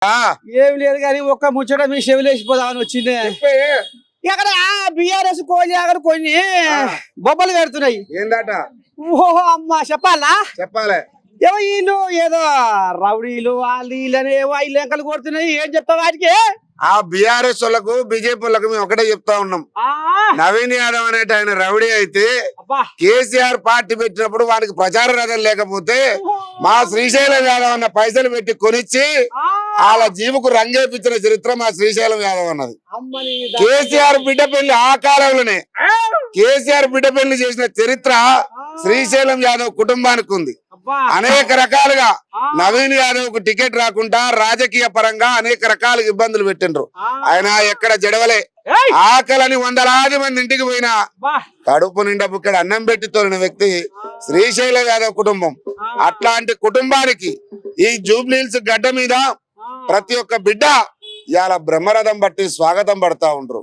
ఏం లేదు కానీ ఒక్క ముచ్చట మీ చెవిలేసిపోదామని వచ్చింది. ఇక్కడ బిఆర్ఎస్ కోహ్లీ అక్కడ కొన్ని బొబ్బలు పెడుతున్నాయి. ఏందట? ఓహో అమ్మ చెప్పాలా? చెప్పాలి. ఏవో వీళ్ళు ఏదో రౌడీలు వాళ్ళు వీళ్ళని ఏవో ఐదు లెక్కలు కొడుతున్నాయి. ఏం చెప్తావు వాటికి? ఆ బిఆర్ఎస్ వాళ్ళకు బీజేపీ వాళ్ళకు మేము ఒకటే చెప్తా ఉన్నాం. నవీన్ యాదవ్ అనేట ఆయన రౌడీ అయితే కేసీఆర్ పార్టీ పెట్టినప్పుడు వానికి ప్రచార రథం లేకపోతే మా శ్రీశైలం యాదవ్ అన్న పైసలు పెట్టి కొనిచ్చి వాళ్ళ జీవుకు రంగేపించిన చరిత్ర మా శ్రీశైలం యాదవ్ అన్నది. కేసీఆర్ బిడ్డ పెళ్లి ఆ కాలంలోనే కేసీఆర్ బిడ్డ పెళ్లి చేసిన చరిత్ర శ్రీశైలం యాదవ్ కుటుంబానికి ఉంది. అనేక రకాలుగా నవీన్ యాదవ్ కు టికెట్ రాకుండా రాజకీయ పరంగా అనేక రకాలుగా ఇబ్బందులు పెట్టిండ్రు. ఆయన ఎక్కడ జడవలే. ఆకలని వందలాది మంది ఇంటికి పోయినా కడుపు నిండా బుక్కడ అన్నం పెట్టి తోలిన వ్యక్తి శ్రీశైలం యాదవ్ కుటుంబం. అట్లాంటి కుటుంబానికి ఈ జూబ్లీహిల్స్ గడ్డ మీద ప్రతి ఒక్క బిడ్డ ఇవాళ బ్రహ్మరథం బట్టి స్వాగతం పడతా ఉండ్రు.